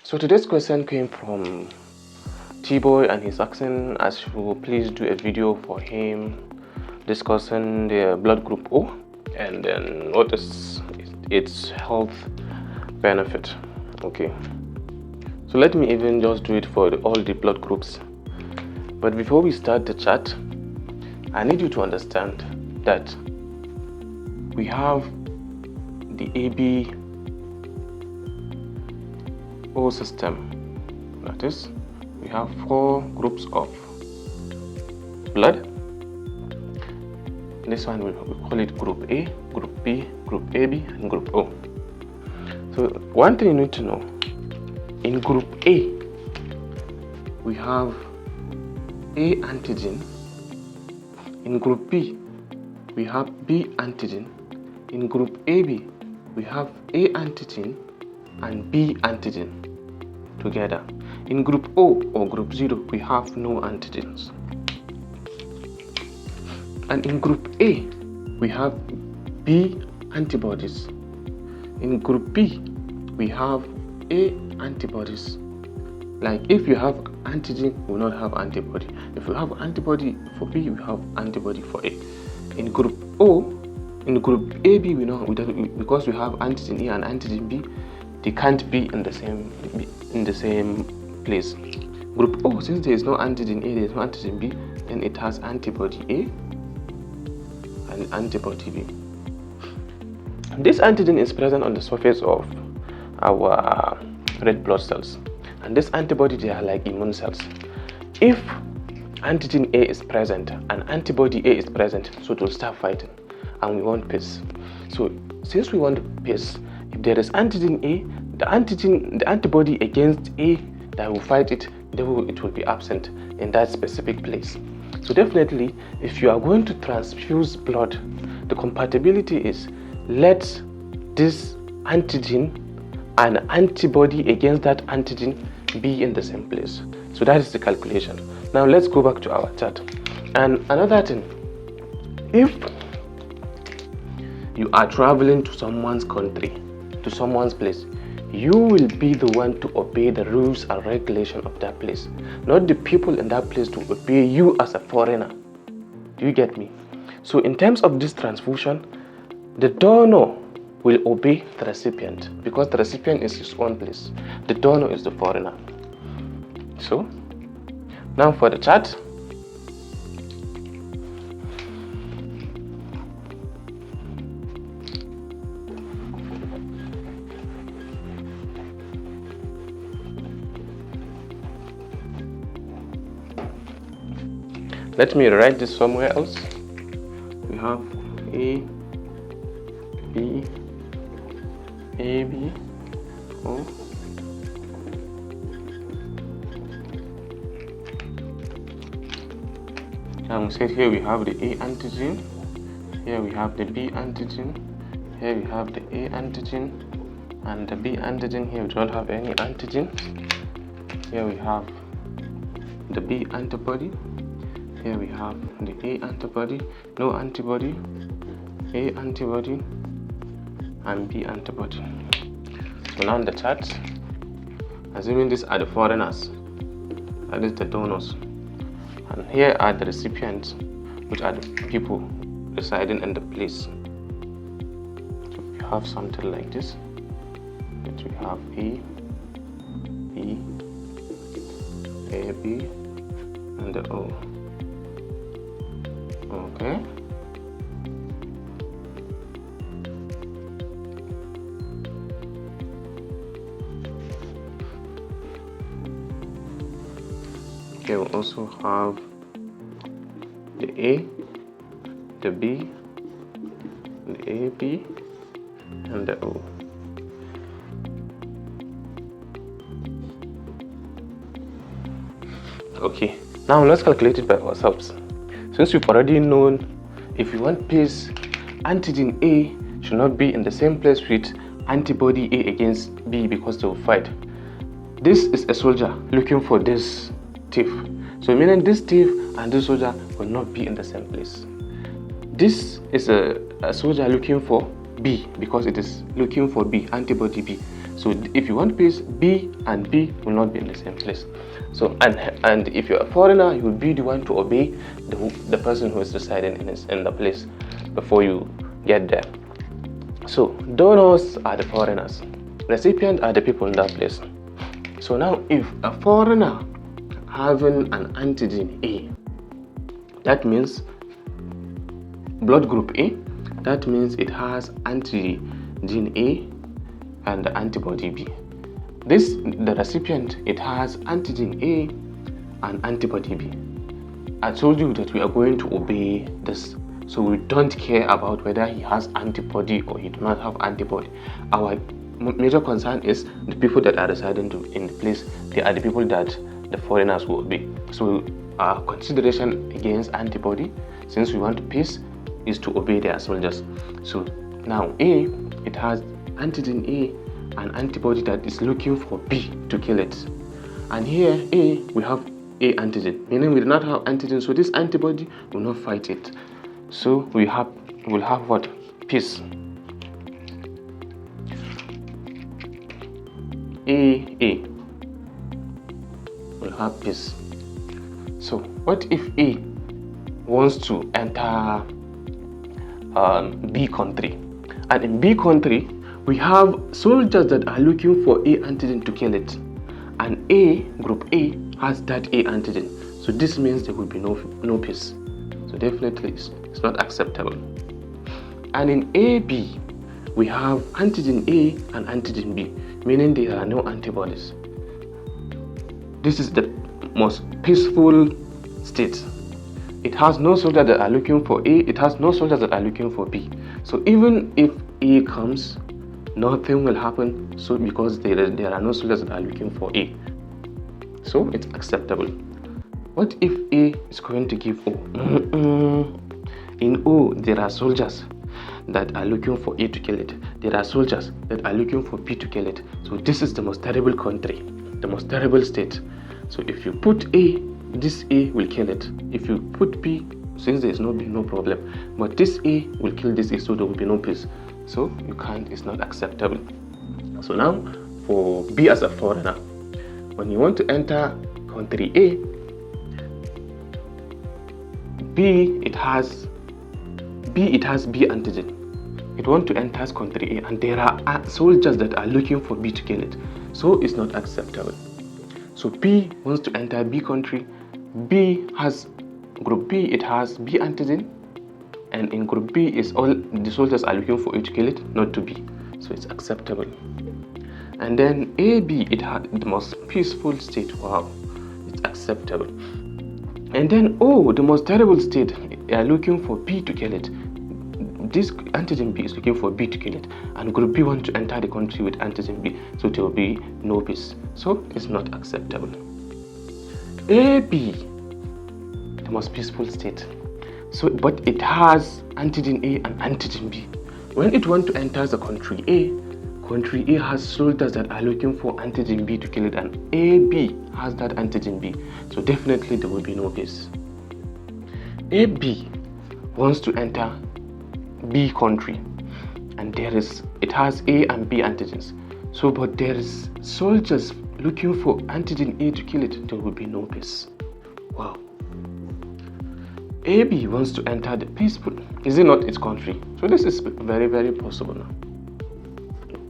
So today's question came from T-Boy, and he's asking us to please do a video for him discussing the blood group O and then what is its health benefit. Okay, so let me even just do it for all the blood groups. But before we start the chat, I need you to understand that we have the ABO system. That is, we have 4 groups of blood. This one we call it group A, group B, group AB, and group O. So one thing you need to know, in group A, we have A antigen. In group B, we have B antigen. In group AB, we have A antigen and B antigen together. In group O or group 0, we have no antigens. And in group A, we have B antibodies. In group B, we have A antibodies. Like if you have antigen, we will not have antibody. If you have antibody for B, we have antibody for A. In group O, in group AB, we don't, because we have antigen A and antigen B, they can't be in the same place. Group O, since there is no antigen A, there is no antigen B, then it has antibody A and antibody B. This antigen is present on the surface of our red blood cells, and this antibody, they are like immune cells. If antigen A is present and antibody A is present, so it will start fighting, and we want peace. So since we want peace, if there is antigen A, the antibody against A that will fight it, it will be absent in that specific place. So definitely, if you are going to transfuse blood, the compatibility is let this antigen and antibody against that antigen be in the same place. So that is the calculation. Now let's go back to our chart. And another thing, if you are traveling to someone's country, to someone's place, you will be the one to obey the rules and regulation of that place, not the people in that place to obey you as a foreigner. Do you get me? So in terms of this transfusion, the donor will obey the recipient because the recipient is his own place. The donor is the foreigner. So now for the chart. Let me write this somewhere else. We have A, B, AB, O. And we said here we have the A antigen, here we have the B antigen, here we have the A antigen, and the B antigen. Here we don't have any antigen. Here we have the B antibody. Here we have the A antibody, no antibody, A antibody, and B antibody. So now in the chart, assuming these are the foreigners, that is the donors, and here are the recipients, which are the people residing in the place. So we have something like this, that we have A, B, AB, and the O. Okay. Okay, we also have the A, the B, the AB, and the O. Okay, now let's calculate it by ourselves. Since we've already known, if you want peace, antigen A should not be in the same place with antibody A against B because they will fight. This is a soldier looking for this thief. So meaning this thief and this soldier will not be in the same place. This is a soldier looking for B because it is looking for B, antibody B. So if you want peace, B and B will not be in the same place. So and if you're a foreigner, you will be the one to obey the person who is residing in the place before you get there. So donors are the foreigners, recipients are the people in that place. So now if a foreigner having an antigen A, that means blood group A, that means it has antigen A and antibody B. The recipient, it has antigen A and antibody B. I told you that we are going to obey this, so we don't care about whether he has antibody or he does not have antibody. Our major concern is the people that are residing in the place. They are the people that the foreigners will obey. So our consideration against antibody, since we want peace, is to obey their soldiers. So now A, it has antigen A and antibody that is looking for B to kill it. And here A, we have A antigen, meaning we do not have antigen, so this antibody will not fight it. So we'll have what? Peace. A will have peace. So what if A wants to enter B country, and in B country we have soldiers that are looking for A antigen to kill it, and A, group A, has that A antigen, so this means there will be no peace. So definitely it's not acceptable. And in AB we have antigen A and antigen B, meaning there are no antibodies. This is the most peaceful state. It has no soldiers that are looking for A, it has no soldiers that are looking for B. So even if A comes, nothing will happen, so because there are no soldiers that are looking for A. So it's acceptable. What if A is going to give O? In O, there are soldiers that are looking for A to kill it. There are soldiers that are looking for B to kill it. So this is the most terrible country, the most terrible state. So if you put A, this A will kill it. If you put B, since there is no B, no problem. But this A will kill this A, so there will be no peace. So you can't, it's not acceptable. So now for B as a foreigner, when you want to enter country A, it has B antigen. It wants to enter country A, and there are soldiers that are looking for B to kill it. So it's not acceptable. So B wants to enter B country. B has group B, it has B antigen, and in group B is all the soldiers are looking for A to kill it, not to B. So it's acceptable. And then AB, it had the most peaceful state. Wow, it's acceptable. And then O, the most terrible state, they are looking for B to kill it. This antigen B is looking for B to kill it, and group B wants to enter the country with antigen B, so there will be no peace. So it's not acceptable. AB, the most peaceful state. So, but it has antigen A and antigen B. When it wants to enter the country A has soldiers that are looking for antigen B to kill it, and AB has that antigen B. So definitely there will be no peace. AB wants to enter B country, and it has A and B antigens. So, but there is soldiers looking for antigen A to kill it. There will be no peace. Wow. AB wants to enter the peaceful. Is it not its country? So this is very, very possible now.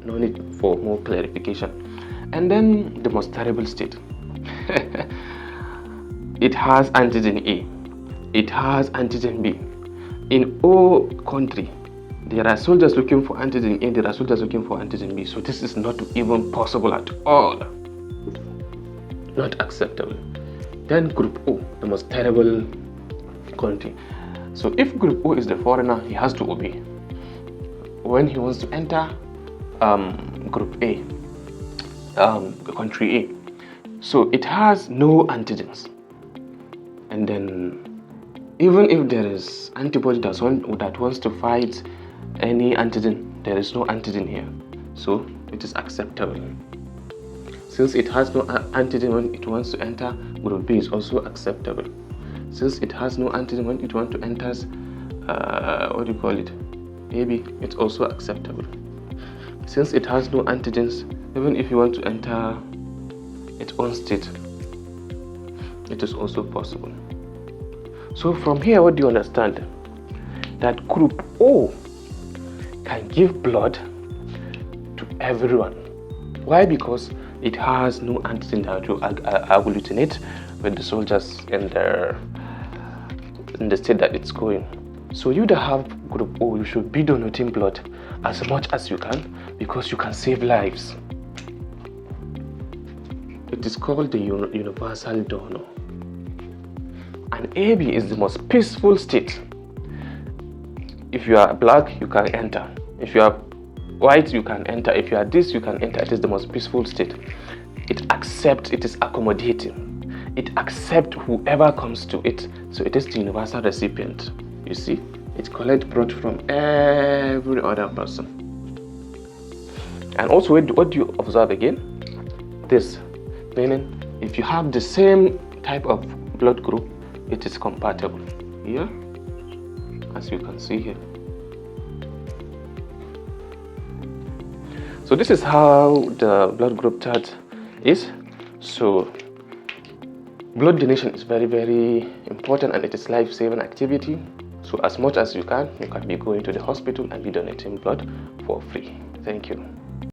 No need for more clarification. And then the most terrible state. It has antigen A. It has antigen B. In O country, there are soldiers looking for antigen A, there are soldiers looking for antigen B. So this is not even possible at all. Not acceptable. Then group O, the most terrible country. So if group O is the foreigner, he has to obey. When he wants to enter group A, country A, so it has no antigens. And then even if there is antibody that wants to fight any antigen, there is no antigen here, so it is acceptable. Since it has no antigen when it wants to enter, group B is also acceptable. Since it has no antigen when it wants to enter what do you call it, AB, it's also acceptable. Since it has no antigens, Even if you want to enter its own state, it is also possible. So from here, what do you understand? That group O can give blood to everyone. Why? Because it has no antigen that to agglutinate with the soldiers in the state that it's going. So you that have group O, you should be donating blood as much as you can, because you can save lives. It is called the universal donor. And AB is the most peaceful state. If you are black, you can enter. If you are white, you can enter. If you are this, you can enter. It is the most peaceful state. It accepts, it is accommodating. It accepts whoever comes to it. So it is the universal recipient. You see, it collects blood from every other person. And also, what do you observe again? This, meaning if you have the same type of blood group, it is compatible. Here, as you can see here. So this is how the blood group chart is. So blood donation is very, very important, and it is life-saving activity. So as much as you can be going to the hospital and be donating blood for free. Thank you.